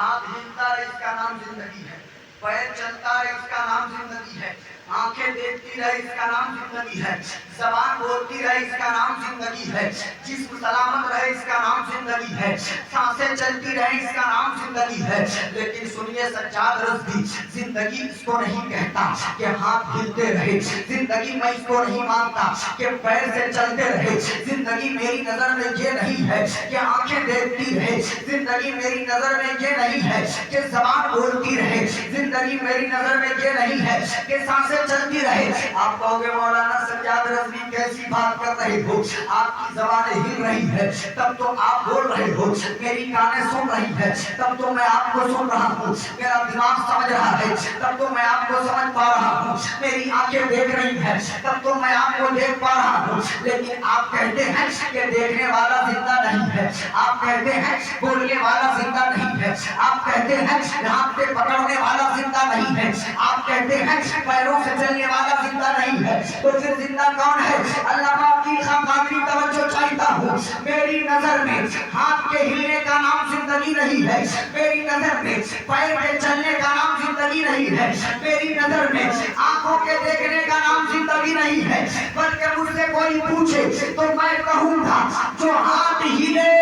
ہاتھ ہلتا رہے اس کا نام زندگی ہے، پیر چلتا رہے اس کا نام زندگی ہے، آنکھیں دیکھتی رہے اس کا نام زندگی ہے، زبان بولتی رہے اس کا نام زندگی ہے، جسم سلامت رہے اس کا نام زندگی ہے، سانسیں چلتی رہے اس کا نام زندگی ہے۔ لیکن سنیے سجاد رضوی، زندگی اس کو نہیں کہتا کہ ہاتھ ہلتے رہے، زندگی میں اس کو نہیں مانتا کہ پیر سے چلتے رہے، زندگی میری نظر میں یہ نہیں ہے کہ آنکھیں دیکھتی رہے، زندگی میری نظر میں یہ نہیں ہے کہ زبان بولتی رہے، زندگی میری نظر میں یہ نہیں ہے کہ سانسیں چلتی رہے۔ آپ کہو گے مولانا سجاد رضوی کیسی بات کر رہے ہو، آپ کی زبانیں ہل رہی ہے تب تو آپ بول رہے ہو، میری کانیں سن رہی ہے تب تو میں آپ کو سن رہا ہوں، میرا دماغ سمجھ رہا ہے تب تو میں آپ کو سمجھ پا رہا ہوں، میری آنکھیں دیکھ رہی ہیں تب تو میں آپ کو دیکھ پا رہا ہوں۔ لیکن آپ کہتے ہیں کہ دیکھنے والا زندہ نہیں ہے، آپ کہتے ہیں بولنے والا زندہ نہیں ہے، آپ کہتے ہیں ہاتھ سے پکڑنے والا زندہ نہیں ہے، آپ کہتے ہیں پیروں سے چلنے والا زندہ نہیں ہے، تو پھر زندہ کون ہے؟ علامہ کی خامخواہ توجہ چاہتا ہوں، میری نظر میں ہاتھ کے ہلنے کا نام زندگی نہیں ہے، میری نظر میں پیر کے چلنے کا نام زندگی نہیں ہے، میری نظر میں آنکھوں کے دیکھنے کا نام زندگی نہیں ہے، بلکہ مجھ سے کوئی پوچھے تو میں کہوں گا جو ہاتھ ہلے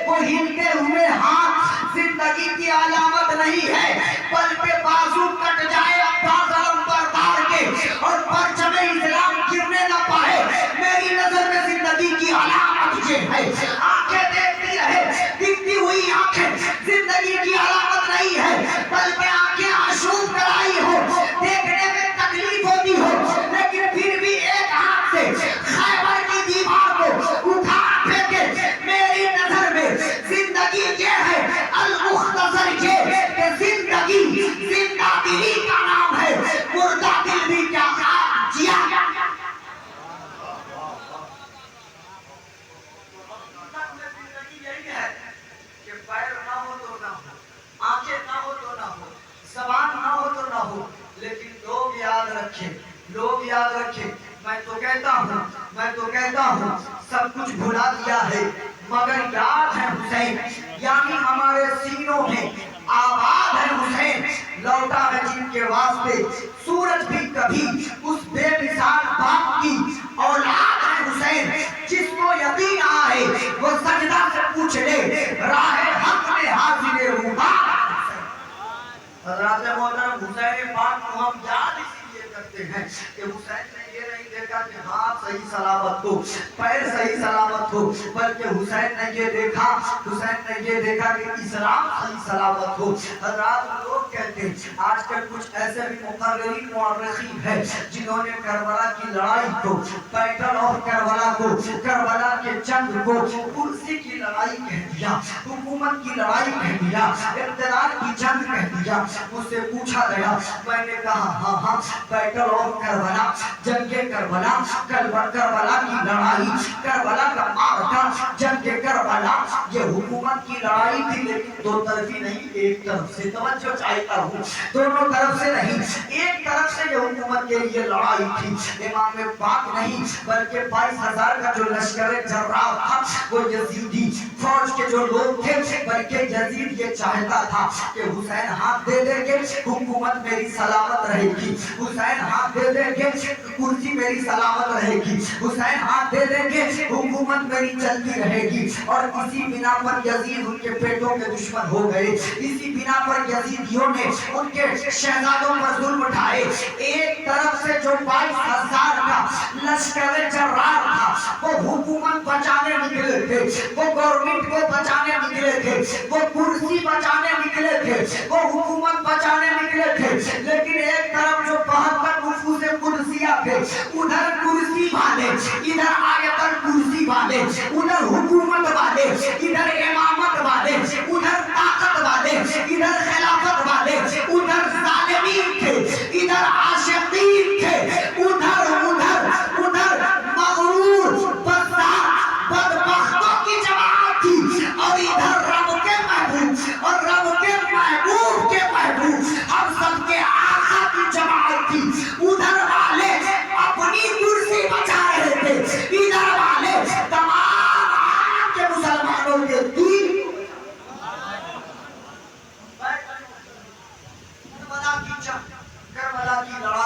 وہ ہلتے ہوئے ہاتھ زندگی کی علامت نہیں ہے، بلکہ بازو کٹ جائے عباس علم بردار کے اور پرچم اسلام گرنے نہ پائے، میری نظر میں زندگی کی علامت یہ ہے۔ آنکھیں دیکھتی رہے، دکھتی ہوئی آنکھیں زندگی کی علامت نہیں ہے، بلکہ آنکھیں آشوب کرائی ہو، دیکھنے میں تکلیف ہوتی ہو، لیکن پھر بھی ایک ہاتھ سے خیبر کی دیوار کو اٹھا پھینکے، میری نظر میں زندگی یہ ہے۔ المختصر یہ کہ زندگی زندہ دلی کا نام ہے، مردہ دل بھی کیا جیا زبان نہ ہو تو نہ ہو، لیکن لوگ یاد رکھیں، لوگ یاد رکھیں۔ میں تو کہتا ہوں سب کچھ بھلا دیا ہے مگر یاد ہے حسین، یعنی ہمارے سینوں میں آباد ہے حسین، لوٹا ہے جن کے واسطے سورج بھی کبھی اس بے مثال باپ کی اولاد ہے حسین، جس کو یقین آئے وہ سجدہ سے پوچھ لے راہ حق میں حاضر رباب۔ حضرات محترم، حسین پاک کو ہم یاد اسی لیے کرتے ہیں کہ حسین نے یہ نہیں دیکھا کہ ہاتھ صحیح سلامت ہو، پیر صحیح سلامت ہو، بلکہ حسین نے یہ دیکھا کہ اسلام صحیح سلامت ہو۔ حضرات لوگ کہتے ہیں، آج کل کچھ ایسے بھی مقررین مورخین ہیں جنہوں نے کربلا کی لڑائی کو، بیٹل آف کربلا کو، کربلا کے جنگ کو کرسی کی لڑائی کہہ دیا، حکومت کی لڑائی کہہ دیا، اقتدار کی جنگ کہہ دیا۔ مجھ سے پوچھا گیا، میں نے کہا ہاں بیٹل آف کربلا، جنگ کربلا، کربلا کی لڑائی، کربلا کا معرکہ، جنگ کربلا یہ حکومت کی لڑائی تھی، لیکن دو طرفی نہیں، ایک طرف سے۔ توجہ چاہتا ہوں، دونوں طرف سے نہیں، ایک طرف سے یہ حکومت کے لیے لڑائی تھی۔ امام پاک نہیں بلکہ 22,000 کا جو لشکر جرار تھا وہ یزیدی فوج کے جو لوگ تھے، بلکہ یزید یہ چاہتا تھا کہ حسین ہاتھ دے دیں گے حکومت میری سلامت رہے گی، حسین ہاتھ دے دیں گے کرسی میری سلامت رہے گی، حسین ہاتھ دے دیں گے حکومت میری چلتی رہے گی۔ اور اسی بنا پر یزید ان کے پیٹوں کے دشمن ہو گئے، اسی بنا پر یزیدیوں نے ان کے شہزادوں پر ظلم اٹھائے۔ ایک طرف سے جو 22,000 کا لشکر جرار تھا وہ حکومت بچانے نکلے تھے، وہ گورنمنٹ کو بچانے نکلے تھے، وہ کرسی بچانے نکلے تھے، وہ حکومت بچانے نکلے تھے، لیکن ایک طرف جو 72 نفوس قدسیہ تھے، ادھر کرسی والے، ادھر آیت الکرسی والے، ادھر حکومت والے، ادھر امامت والے، ادھر طاقت والے، ادھر خلافت والے، ادھر ظالمین تھے، ادھر عاشقین تھے، ادھر مغرور بدبختوں کی جماعت تھی، اور ادھر رب کے محبوب اور رب کے محبوب کے محبوب ہم سب کے آقا کی جماعت تھی۔ ادھر والے اپنی کرسی بچا رہے تھے، ادھر والے تمام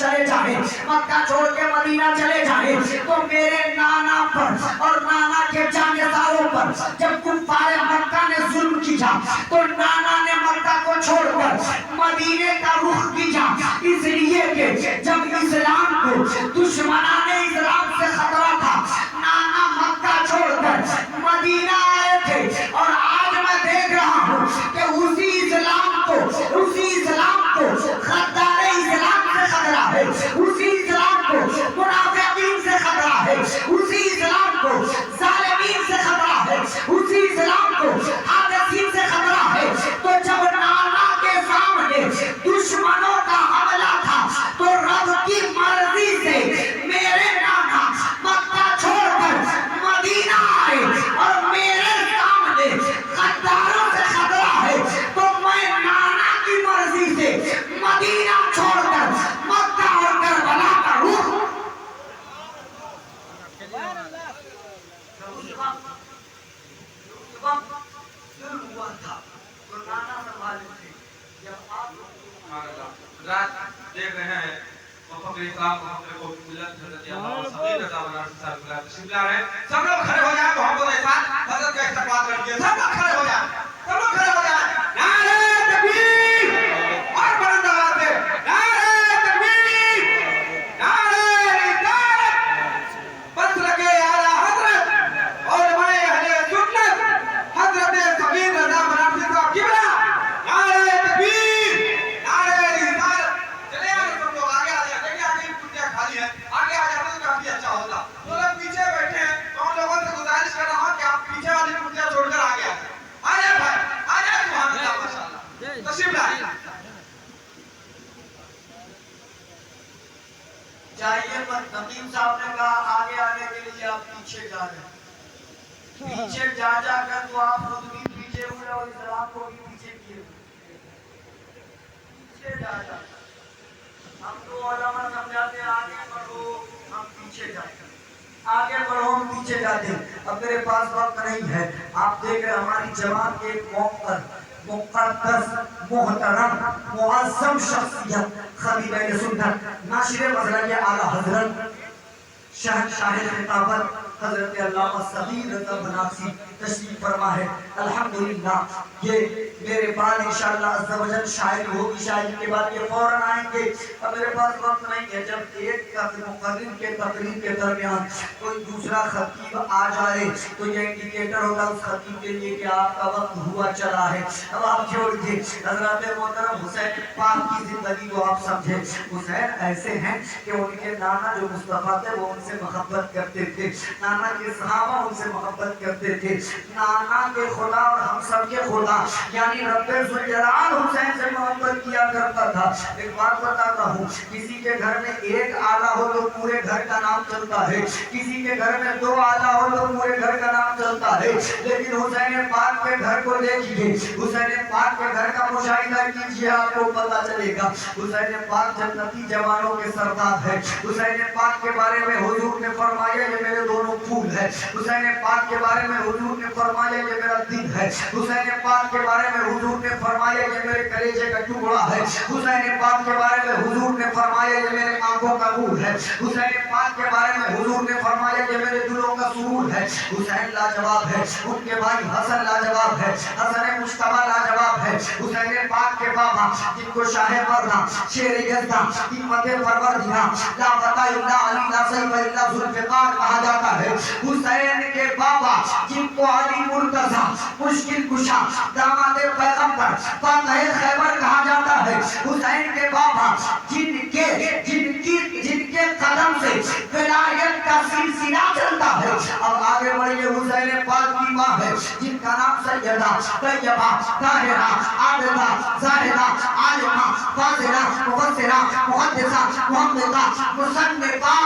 چلے جائیں، مکہ چھوڑ کے مدینہ چلے جائیں، تو میرے نانا پر اور نانا کے جانشینوں پر جب کفار مکہ نے ظلم کیا تو نانا نے مکہ کو چھوڑ کر مدینے کا رخ کیا، اس لیے کہ جب اسلام کو دشمنان اسلام سے خطرہ تھا نانا مکہ چھوڑ کر مدینہ آئے تھے، اور آج میں دیکھ رہا ہوں کہ اسی اسلام کو غدار اسلام سے خطرہ ہے، اسی اسلام کو منافقین سے خطرہ ہے، اسی اسلام کو ظالمین سے خطرہ ہے، اسی اسلام کو حادثین سے خطرہ ہے۔ تو جب نانا کے سامنے دشمنوں کا حملہ تھا تو رب کی مرضی سے میرے نانا مکہ چھوڑ کر مدینہ آئے، اور میرے سامنے غداروں سے خطرہ ہے، تو میں نانا کی مرضی سے مدینہ چھوڑ کر مکہ اور کربلا کا رخ ظلم ہوا تھا تو نانا سنبھالے تھے۔ جب آپ دیکھ رہے ہیں فخر اسلام محمد کو ملت حضرت اللہ صغیر رضا بنارسی صاحب کی تشریف لا رہے ہیں۔ سب لوگ کھڑے ہو جائیں، محمد احسان حضرت کا استقبال کر دیجیے۔ سب لوگ کھڑے ہو جائیں، سب لوگ کھڑے ہو جائیں۔ نعرہ تکبیر، اور بلند آواز سے نعرہ تکبیر، نعرہ رسالت، مسلک اعلیٰ حضرت علماء اہل سنت حضرت صغیر رضا بنارسی صاحب قبلہ، نعرہ تکبیر، نعرہ رسالت۔ چلے آئے سب لوگ آگے آ جائیں، دیکھیں آگے کرسیاں خالی ہیں، آگے آ جاتے تو کافی اچھا ہوتا۔ جو لوگ پیچھے بیٹھے ہیں تو ان لوگوں سے گزارش کر رہا ہوں کہ آپ پیچھے والی کرسیاں چھوڑ کر آگے آ جائیں۔ آ جائیں بھائی، آ جائیں، سبحان اللہ، ماشاءاللہ، تشریف لائیں۔ جائیے پر نقیم صاحب نے کہا آگے آنے کے لیے آپ پیچھے جا رہے ہیں، پیچھے جا کر تو آپ خود بھی پیچھے ہوئے اور اسلام کو بھی پیچھے کیے ہوئے، پیچھے جا ہم تو علماء سمجھاتے ہیں آگے بڑھو ہم پیچھے جائیں، آگے بڑھو ہم پیچھے جاتے ہیں۔ اب میرے پاس وقت نہیں ہے، آپ دیکھ رہے ہماری جماعت کے ایک مقدس محترم معظم شخصیت خطیب اہل سنت ناشر مزرعہ اعلیٰ حضرت شہنشاہ خطابت حضرت علامہ صغیر رضا بنارسی تشریف فرما ہے۔ الحمدللہ یہ میرے بعد انشاءاللہ عز و جل شاعری ہوگی، شاعری کے بعد یہ فوراً آئیں گے۔ اب میرے پاس وقت نہیں ہے، جب ایک مقرر کے تقریر کے درمیان کوئی دوسرا خطیب آ جائے تو یہ انڈیکیٹر ہوگا اس خطیب کے لیے کہ آپ کا وقت ہوا چلا ہے۔ اب آپ چھوڑ دیجیے، حضرت محترم حسین پاک کی زندگی کو آپ سمجھیں۔ حسین ایسے ہیں کہ ان کے نانا جو مصطفیٰ تھے وہ ان سے محبت کرتے تھے، نانا کے صحابہ ان سے محبت کرتے تھے، نانا کے خدا اور ہم سب کے خدا یعنی رب ذوالجلال حسین سے محبت کیا کرتا تھا۔ ایک بات بتاتا ہوں، کسی کے گھر میں ایک آلہ ہو تو پورے گھر کا نام چلتا ہے، کسی کے گھر میں دو آلہ ہو تو پورے گھر کا نام چلتا ہے، لیکن حسین پاک کے گھر کو دیکھیے، حسین پاک کے گھر کا مشاہدہ کیجیے، آپ کو پتہ چلے گا حسین پاک جنتی جوانوں کے سردار ہے۔ حسین پاک کے بارے میں حضور نے فرمایا یہ میرے دونوں پھول ہے، حسین پاک کے بارے میں حضور نے فرمایا یہ میرا دل ہے، حسین پاک کے بارے میں حضور نے فرمایا یہ میرے کلیجے کا ٹکڑا ہے، حسین پاک کے بارے میں حضور نے فرمایا یہ میرے آنکھوں کا نور ہے، حسین پاک کے بارے میں حضور نے فرمایا یہ میرے دلوں کا سرور ہے۔ حسین لاجواب ہے، ان کے بھائی حسن لاجواب ہے، حسن مجتبیٰ لاجواب ہے۔ حسین پاک کے بابا جن کو شاہ پردہ شیر یزدہ حکمت پروردگار لا فتح الا علی لا سیف الا ذوالفقار کہا جاتا ہے، حسین کے بابا جن کو علی مرتضی مشکل کشا داماد پیغمبر فاتح خیبر کہا جاتا ہے، حسین کے بابا جن کے قدم سے ولایت کا سلسلہ چلتا ہے۔ اب آگے بڑھئے، حسین پاک کی ماں ہے جن کا نام سیدہ طیبہ طاہرہ عابدہ زاہدہ عالمہ فاضلہ مفسرہ محدثہ محققہ مصنفہ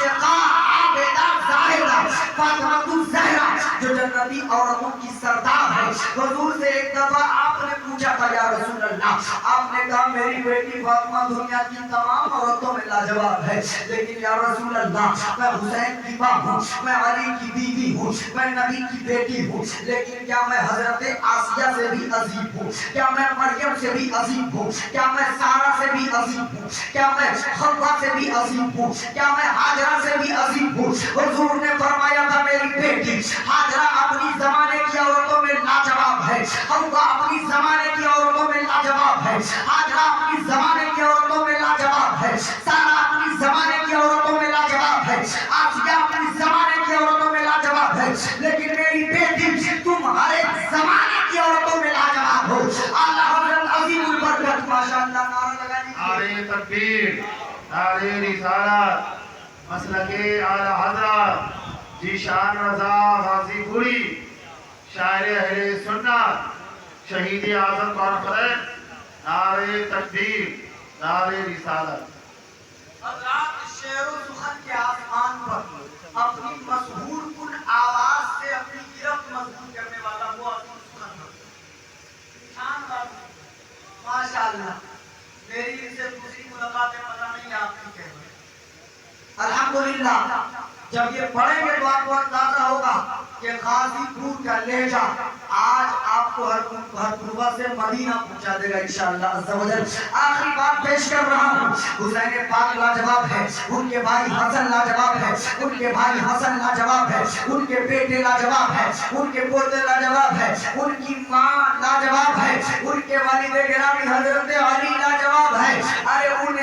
عاشقہ عابدہ زاہدہ فاطمہ الزہرا جو جنتی عورتوں کی سردار ہے. حضور سے ایک دفعہ آپ نے پوچھا تھا یا رسول اللہ، آپ نے کہا میری بیٹی فاطمہ دنیا کی تمام عورتوں میں لاجواب ہے، لیکن یا رسول اللہ میں حسین کی ماں ہوں، میں علی کی بیوی ہوں، میں نبی کی بیٹی ہوں، لیکن کیا میں حضرت آسیہ سے بھی عظیم ہوں؟ کیا میں مریم سے بھی عظیم ہوں؟ کیا میں سارہ سے بھی عظیم ہوں؟ کیا میں حوا سے بھی عظیم ہوں؟ کیا میں ہاجرہ سے بھی عظیم ہوں؟ حضور نے فرمایا تھا میری بیٹی ہاجرہ اپنی زمانے کی عورتوں میں لاجواب ہے، حوا اپنی زمانے کی عورتوں میں لاجواب ہے، ہاجرہ اپنی زمانے کی عورتوں میں لاجواب ہے، سارہ اپنی زمانے کی عورتوں میں لاجواب ہے، آسیہ اپنی زمانے کی عورتوں میں لاجواب ہے، لیکن میری بیٹی تم ہر ایک زمانے کی عورتوں میں لاجواب ہو. اعلیٰ حضرت عظیم البرکت ماشاءاللہ نعرہ لگا دیجیے. نعرے تکبیر، نعرے رسالت، مسلک اعلیٰ حضرت جی شان رضا غازی پوری، شاعر اہل سنت، شہید اعظم کانفرنس، نعرے تکبیر، نعرے رسالت. حضرات شعر و سخن کے آسمان پر اپنی مسحور کن آواز سے اپنی گرفت مضبوط کرنے والا وہ اپنی سخن ہے. شان بات ماشاءاللہ. میری ان سے دوسری ملاقات ہے، پتہ نہیں آپ کی کہہ رہے. الحمدللہ جب یہ پڑھیں گے تو آپ کو اندازہ ہوگا کہ غازی پور کا لہجہ آج آپ کو ہر پوربہ سے مدینہ پہنچا دے گا انشاءاللہ عز و جل. آخری بات پیش کر رہا ہوں. حسین پاک لاجواب ہے، ان کے بھائی حسن لاجواب ہے، ان کے بھائی حسن لاجواب ہے، ان کے بیٹے لاجواب ہے، ان کے پوتے لاجواب ہے، ان کی ماں لاجواب ہے، ان کے والد گرامی حضرت علی لاجواب ہے. ارے ان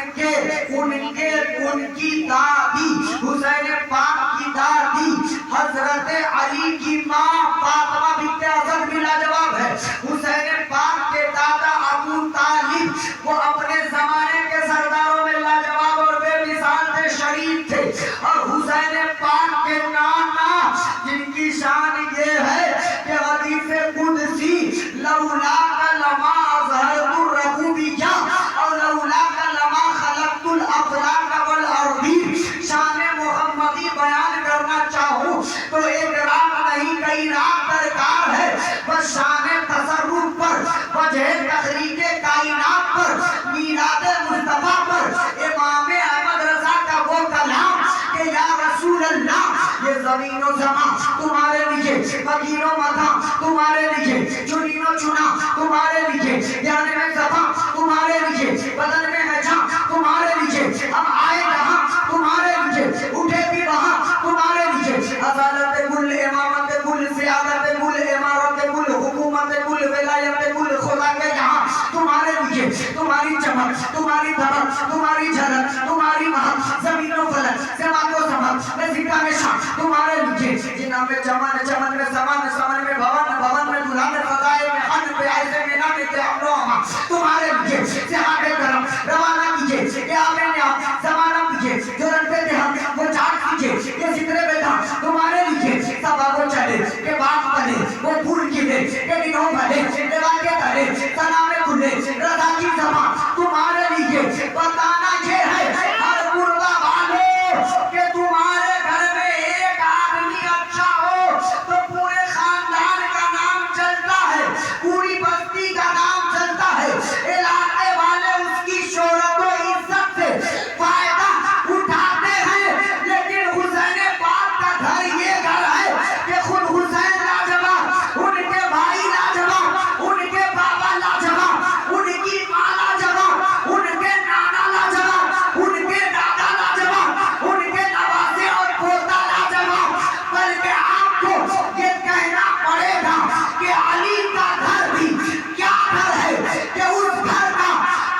کی دادی حسین پاک کی دادی حضرت علی کی ماں فاطمہ بنت اسد بھی لاجواب ہے. حسین پاک کے دادا ابو طالب وہ اپنے زمانے کے سرداروں میں لاجواب اور بے مثال تھے، شریف تھے. اور حسین پاک کے نانا جن کی شان یہ ہے کہ حدیث قدسی لولاک لما اظہرت الربوبیہ اور لولاک لما خلقت الافلاک والارضین. شان محمدی بیان کرنا چاہوں تو ایک رات نہیں کئی رات درکار ہے. بس شان تصرف پر، وجہ تخلیق کائنات پر، میلاد مصطفیٰ پر امام احمد رضا کا وہ کلام کہ یا رسول اللہ یہ زمین و زمان تمہارے لیے، مکین و مکان تمہارے لیے، چنین و چنا تمہارے لیے، یعنی میں زبان تمہارے لیے، بدن میں ہے جان تمہارے لیے، ہم آئے جہاں تمہارے لیے، اٹھے بھی وہاں تمہارے لیے. عدالت کل، امامت کل، سیادت کل، امارت کل، حکومت کل، ولایت کل خدا کے یہاں تمہارے لیے. تمہاری چمک، تمہاری دھمک، تمہاری جھلک، تمہاری مہک، زمین و فلک، سماع و سماع میں ذکر میں شان تمہارے لیے. جنہ میں چمن، چمن میں سمن، سمن میں بھون، بھون میں دلہن، فضائے میں حج، پہ ایسے میں نام اتحام نوما تمہارے لیے. صحاب کرم روانہ کیجئے، یہ آمین نعم زمانہ کیجئے، جو رنگ پہ دے ہم وہ چاٹ کیجئے، یہ ذکر بیدان تمہارے لیے. سبا وہ چلے کہ باغ بنے، وہ پھول کھلے کہ دنوں بھلے، دیوار کے تلے سلام کھلے، رضا کی زبان تمہارے لیے. بتانا یہ ہے ہر پوربہ والوں کہ تمہارے گھر میں ایک آدمی اچھا ہو تو پورے خاندان کا نام چلتا ہے، پوری بستی کا نام چلتا ہے. علاقے والے اس کی شہرت و عزت سے فائدہ اٹھاتے ہیں. لیکن حسین پاک کا گھر یہ گھر ہے کہ خود حسین لاجواب، ان کے بھائی لاجواب، ان کے بابا لاجواب، ان کی ماں لاجواب، ان کے نانا لاجواب، ان کے دادا لاجواب، ان کے نواسے اور پوتا لاجواب. بلکہ آپ کو یہ کہنا پڑے گا کہ علی کا گھر بھی کیا گھر ہے کہ اس گھر کا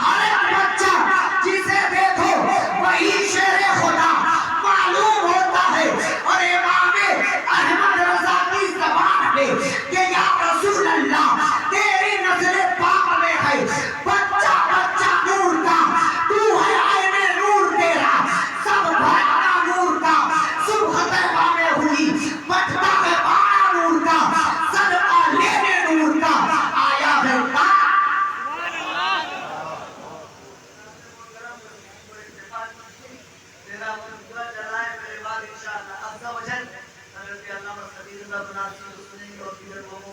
ہر ایک بچہ جسے دیکھو وہی شیر خدا معلوم ہوتا ہے. اور امام احمد رضا کی زبان میں کہ یا رسول اللہ تیری نسل پاک میں ہے بچہ بچہ نور کا، تو ہے عین نور تیرا، سب بھانا نور کا. صبح طیبہ میں ہوئی بچتا ہے بانا نور کا، صدقہ لینے نور